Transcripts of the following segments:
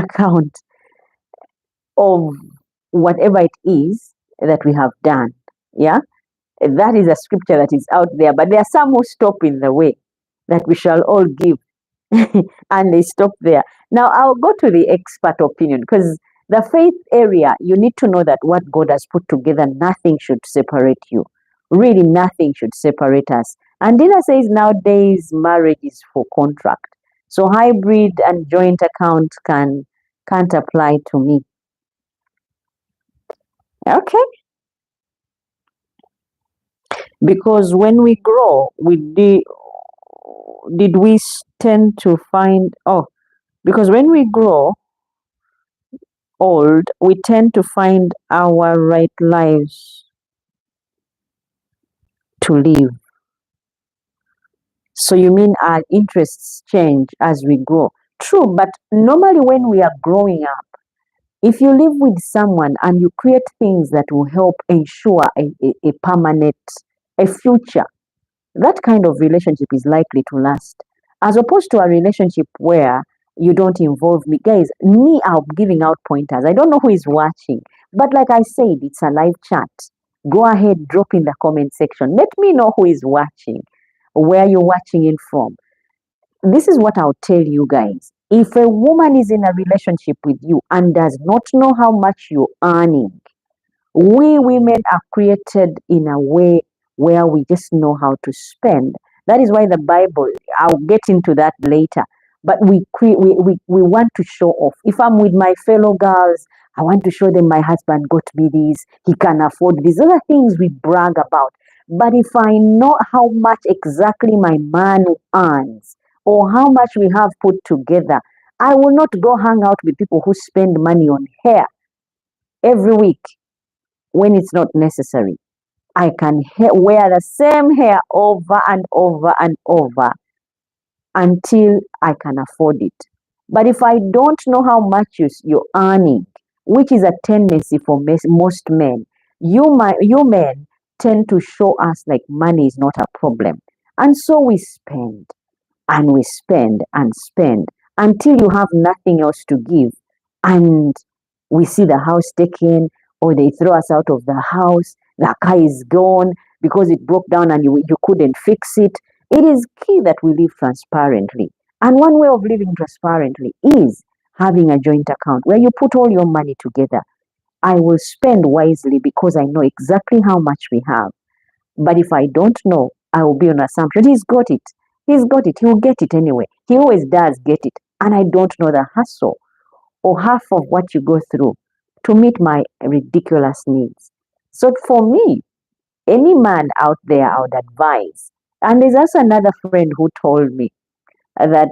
account of whatever it is that we have done. Yeah, that is a scripture that is out there, but there are some who stop in the way that we shall all give, and they stop there. Now, I'll go to the expert opinion because the faith area, you need to know that what God has put together, nothing should separate you. Really, nothing should separate us. And Dina says nowadays marriage is for contract. So hybrid and joint account can't apply to me. Okay. Because when we grow, did we tend to find because when we grow old, we tend to find our right lives to live. So you mean our interests change as we grow? True, but normally when we are growing up, if you live with someone and you create things that will help ensure a permanent, a future, that kind of relationship is likely to last. As opposed to a relationship where you don't involve me. Guys, me, I'm giving out pointers. I don't know who is watching, but like I said, it's a live chat. Go ahead, drop in the comment section. Let me know who is watching, where you're watching in from. This is what I'll tell you guys. If a woman is in a relationship with you and does not know how much you're earning, we women are created in a way where we just know how to spend. That is why the Bible, I'll get into that later, but we want to show off. If I'm with my fellow girls, I want to show them my husband got me this, he can afford these other things we brag about. But if I know how much exactly my man earns or how much we have put together, I will not go hang out with people who spend money on hair every week when it's not necessary. I can wear the same hair over and over and over until I can afford it. But if I don't know how much you're earning, which is a tendency for most men, you men tend to show us like money is not a problem. And so we spend and we spend and spend until you have nothing else to give. And we see the house taken, or they throw us out of the house. The car is gone because it broke down and you couldn't fix it. It is key that we live transparently. And one way of living transparently is having a joint account where you put all your money together. I will spend wisely because I know exactly how much we have. But if I don't know, I will be on assumption. He's got it. He's got it. He will get it anyway. He always does get it. And I don't know the hustle or half of what you go through to meet my ridiculous needs. So for me, any man out there, I would advise. And there's also another friend who told me that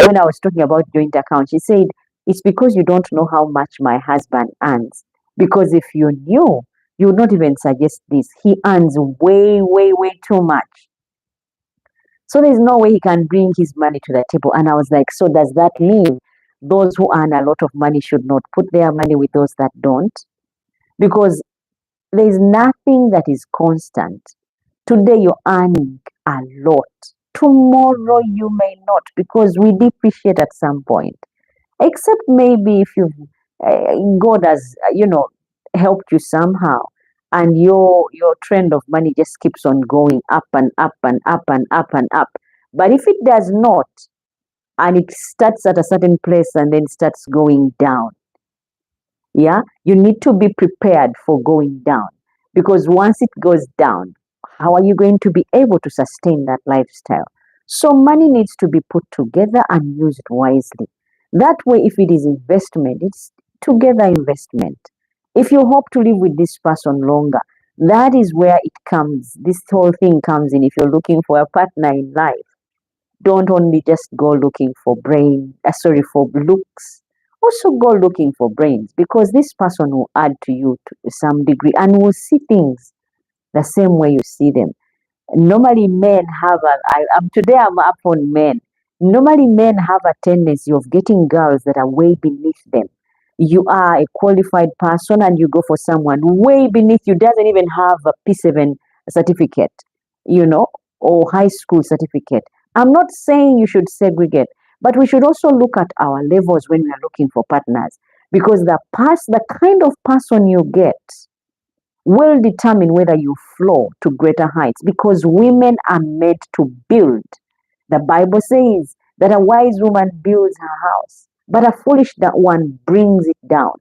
when I was talking about joint account, she said, it's because you don't know how much my husband earns. Because if you knew, you would not even suggest this. He earns way, way, way too much. So there's no way he can bring his money to the table. And I was like, so does that mean those who earn a lot of money should not put their money with those that don't? Because there's nothing that is constant. Today you're earning a lot. Tomorrow you may not, because we depreciate at some point. Except maybe if God has, helped you somehow, and your trend of money just keeps on going up and up and up and up and up. But if it does not, and it starts at a certain place and then starts going down, yeah, you need to be prepared for going down, because once it goes down, how are you going to be able to sustain that lifestyle? So money needs to be put together and used wisely. That way, if it is investment, it's together investment. If you hope to live with this person longer, that is where it comes. This whole thing comes in. If you're looking for a partner in life, don't only just go looking for for looks. Also go looking for brains, because this person will add to you to some degree and will see things the same way you see them. Normally men have today I'm up on men. Normally men have a tendency of getting girls that are way beneath them. You are a qualified person and you go for someone way beneath you, doesn't even have a P7 certificate, or high school certificate. I'm not saying you should segregate, But we should also look at our levels when we are looking for partners, because the kind of person you get will determine whether you flow to greater heights, because women are made to build. The Bible says that a wise woman builds her house, but a foolish one brings it down,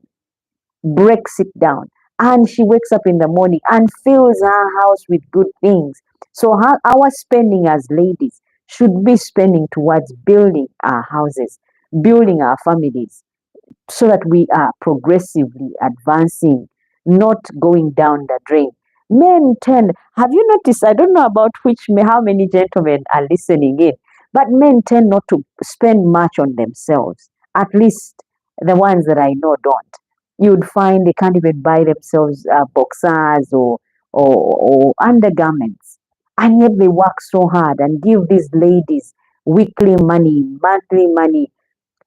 breaks it down, and she wakes up in the morning and fills her house with good things. So our spending as ladies should be spending towards building our houses, building our families, so that we are progressively advancing, not going down the drain. Men tend, have you noticed? I don't know about how many gentlemen are listening in, but men tend not to spend much on themselves. At least the ones that I know don't. You'd find they can't even buy themselves boxers or undergarments, and yet they work so hard and give these ladies weekly money, monthly money,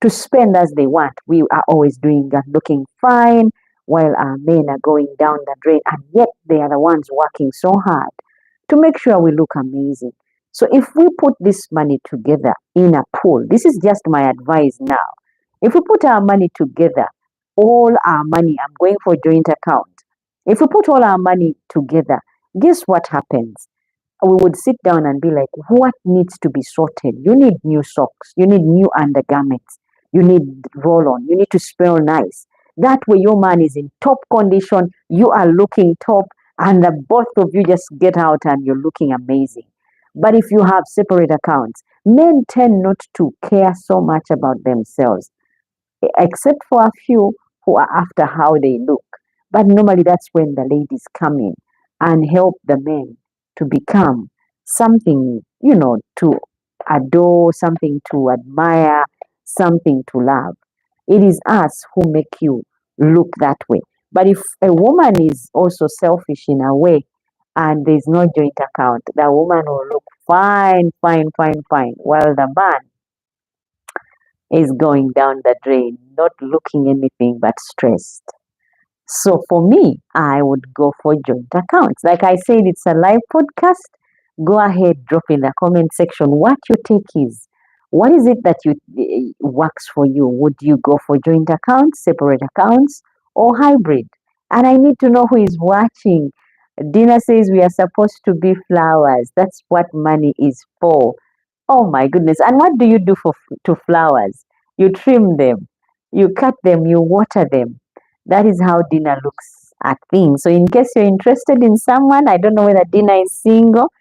to spend as they want. We are always doing and looking fine while our men are going down the drain, and yet they are the ones working so hard to make sure we look amazing. So if we put this money together in a pool, this is just my advice now. If we put our money together, all our money, I'm going for joint account. If we put all our money together, guess what happens? We would sit down and be like, what needs to be sorted? You need new socks, you need new undergarments, you need roll on, you need to smell nice. That way, your man is in top condition, you are looking top, and the both of you just get out and you're looking amazing. But if you have separate accounts, men tend not to care so much about themselves, except for a few who are after how they look. But normally, that's when the ladies come in and help the men to become something, to adore, something to admire, something to love. It is us who make you look that way. But if a woman is also selfish in a way and there's no joint account, the woman will look fine, fine, fine, fine, while the man is going down the drain, not looking anything but stressed. So for me, I would go for joint accounts. Like I said, it's a live podcast. Go ahead, drop in the comment section what your take is. What is it that works for you? Would you go for joint accounts, separate accounts, or hybrid? And I need to know who is watching. Dina says we are supposed to be flowers. That's what money is for. Oh my goodness. And what do you do to flowers? You trim them, you cut them, you water them. That is how Dina looks at things. So in case you're interested in someone, I don't know whether Dina is single,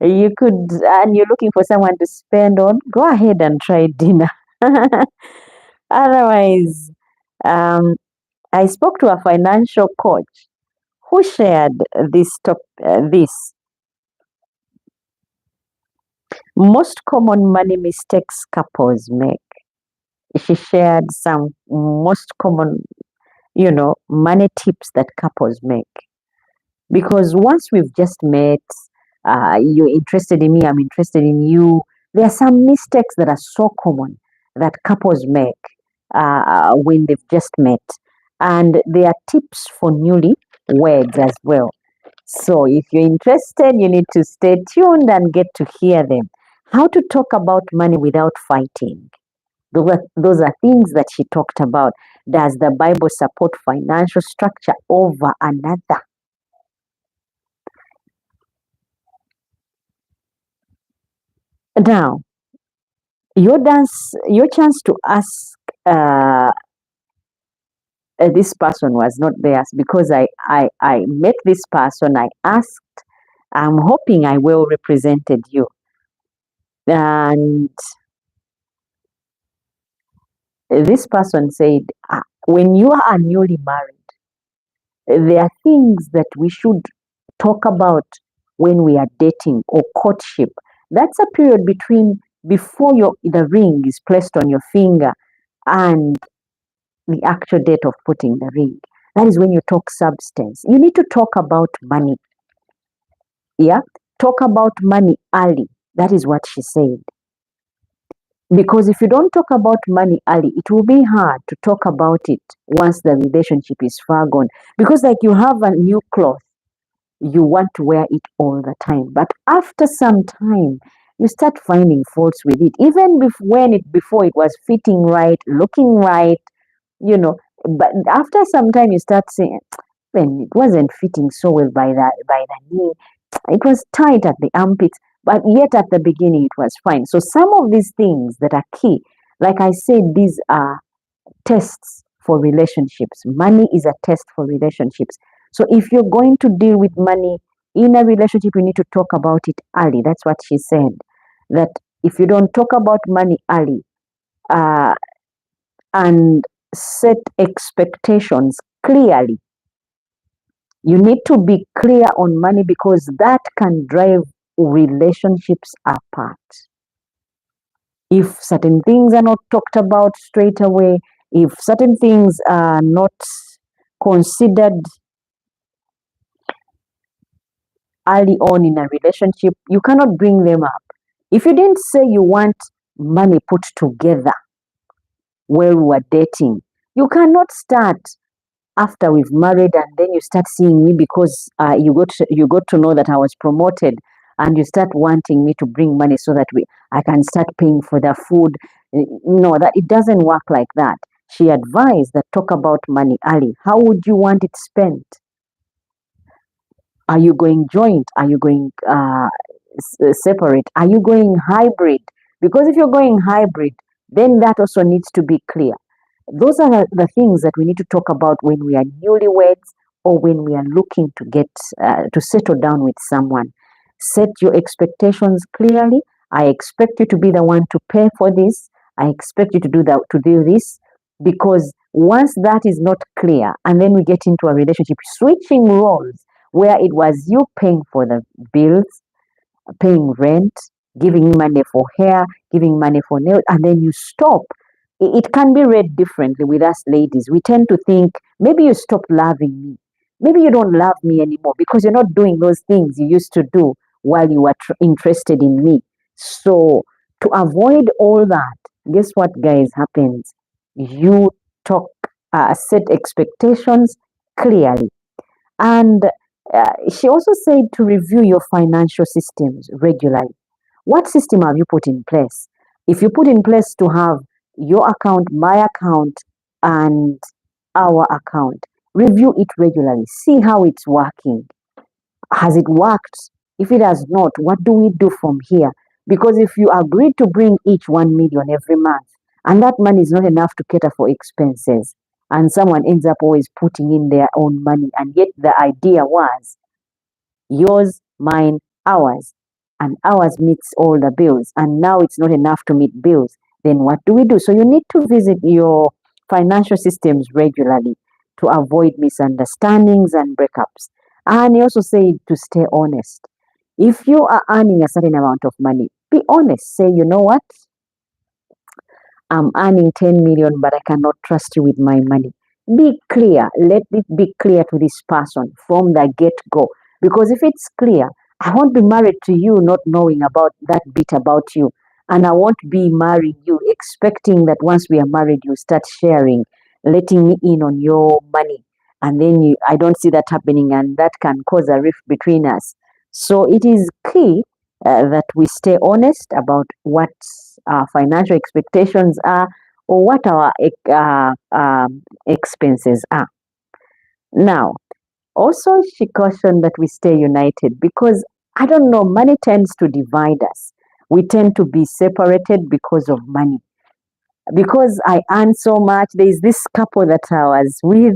you could, and you're looking for someone to spend on, go ahead and try Dina. Otherwise, I spoke to a financial coach who shared this most common money mistakes couples make. She shared some most common, money tips that couples make. Because once we've just met, you're interested in me, I'm interested in you, there are some mistakes that are so common that couples make when they've just met. And there are tips for newly weds as well. So if you're interested, you need to stay tuned and get to hear them. How to talk about money without fighting. Those are things that she talked about. Does the Bible support financial structure over another? Now, your chance to ask this person was not theirs, because I met this person, I asked, I'm hoping I well represented you. And this person said, when you are newly married, there are things that we should talk about when we are dating or courtship. That's a period before the ring is placed on your finger and the actual date of putting the ring. That is when you talk substance. You need to talk about money. Yeah? Talk about money early. That is what she said. Because if you don't talk about money early, it will be hard to talk about it once the relationship is far gone. Because like you have a new cloth, you want to wear it all the time. But after some time, you start finding faults with it. Even before it was fitting right, looking right, you know. But after some time, you start saying, when it wasn't fitting so well by the knee, it was tight at the armpits, but yet at the beginning it was fine. So some of these things that are key, like I said, these are tests for relationships. Money is a test for relationships. So if you're going to deal with money in a relationship, you need to talk about it early. That's what she said. That if you don't talk about money early, uh, and set expectations clearly, you need to be clear on money because that can drive relationships apart. If certain things are not talked about straight away, if certain things are not considered early on in a relationship, you cannot bring them up. If you didn't say you want money put together while we were dating, you cannot start after we've married and then you start seeing me because you got to know that I was promoted and you start wanting me to bring money so that I can start paying for the food. No, that it doesn't work like that. She advised that talk about money early. How would you want it spent? Are you going joint? Are you going separate? Are you going hybrid? Because if you're going hybrid, then that also needs to be clear. Those are the things that we need to talk about when we are newlyweds or when we are looking to get to settle down with someone. Set your expectations clearly. I expect you to be the one to pay for this. I expect you to do that, to do this, because once that is not clear, and then we get into a relationship, switching roles where it was you paying for the bills, paying rent, giving money for hair, giving money for nails, and then you stop. It can be read differently with us ladies. We tend to think maybe you stopped loving me. Maybe you don't love me anymore because you're not doing those things you used to do while you were interested in me. So, to avoid all that, guess what, guys, happens? You talk, set expectations clearly. And she also said to review your financial systems regularly. What system have you put in place? If you put in place to have your account, my account, and our account, review it regularly. See how it's working. Has it worked? If it has not, what do we do from here? Because if you agreed to bring each 1 million every month, and that money is not enough to cater for expenses, and someone ends up always putting in their own money, and yet the idea was yours, mine, ours, and ours meets all the bills, and now it's not enough to meet bills, then what do we do? So you need to visit your financial systems regularly to avoid misunderstandings and breakups. And he also said to stay honest. If you are earning a certain amount of money, be honest. Say, you know what? I'm earning 10 million, but I cannot trust you with my money. Be clear. Let it be clear to this person from the get go. Because if it's clear, I won't be married to you not knowing about that bit about you. And I won't be marrying you expecting that once we are married, you start sharing, letting me in on your money. And then I don't see that happening, and that can cause a rift between us. So it is key that we stay honest about what our financial expectations are or what our expenses are. Now, also, she cautioned that we stay united because I don't know, money tends to divide us. We tend to be separated because of money. Because I earn so much, there is this couple that I was with,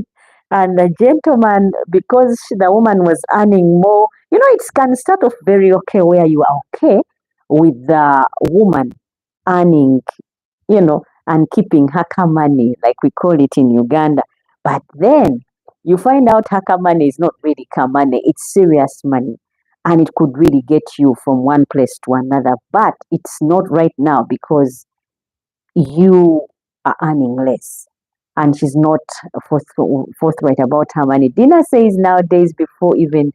and the gentleman, because the woman was earning more, it can start off very okay where you are okay with the woman earning, and keeping haka money, like we call it in Uganda. But then you find out haka money is not really ka money, it's serious money. And it could really get you from one place to another. But it's not right now because you are earning less. And she's not forthright about her money. Dina says nowadays, before even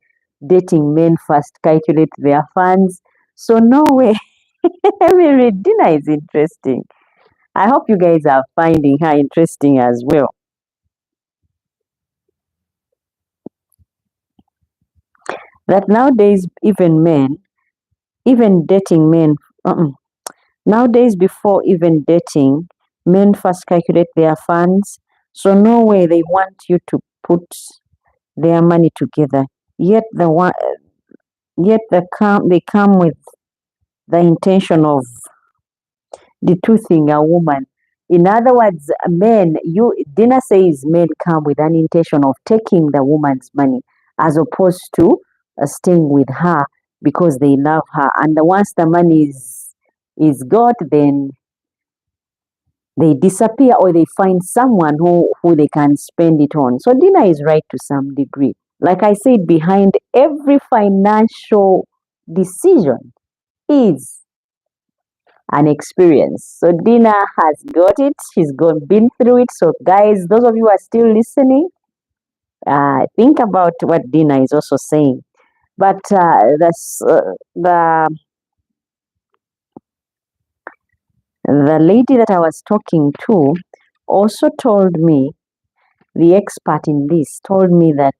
dating, men first calculate their funds. So no way. Let me read. Dina is interesting. I hope you guys are finding her interesting as well. That nowadays, even dating men Uh-uh. Nowadays, before even dating, men first calculate their funds. So no way they want you to put their money together. Yet they come with the intention of detoothing a woman. In other words, men, Dina says men come with an intention of taking the woman's money as opposed to staying with her because they love her. And once the money is got, then they disappear or they find someone who they can spend it on. So Dina is right to some degree. Like I said, behind every financial decision is an experience. So Dina has got it. Been through it. So guys, those of you who are still listening, think about what Dina is also saying. But the lady that I was talking to also told me, the expert in this told me that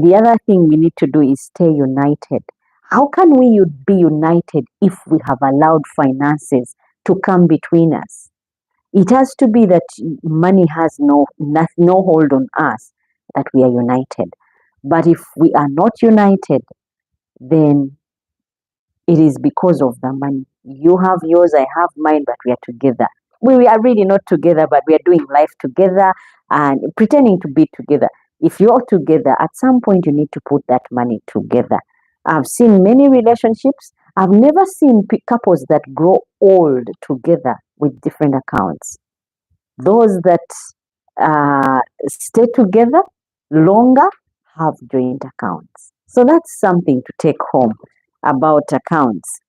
the other thing we need to do is stay united. How can we be united if we have allowed finances to come between us? It has to be that money has no hold on us, that we are united. But if we are not united, then it is because of the money. You have yours, I have mine, but we are together. We are really not together, but we are doing life together and pretending to be together. If you're together, at some point you need to put that money together. I've seen many relationships. I've never seen couples that grow old together with different accounts. Those that stay together longer have joint accounts. So that's something to take home about accounts.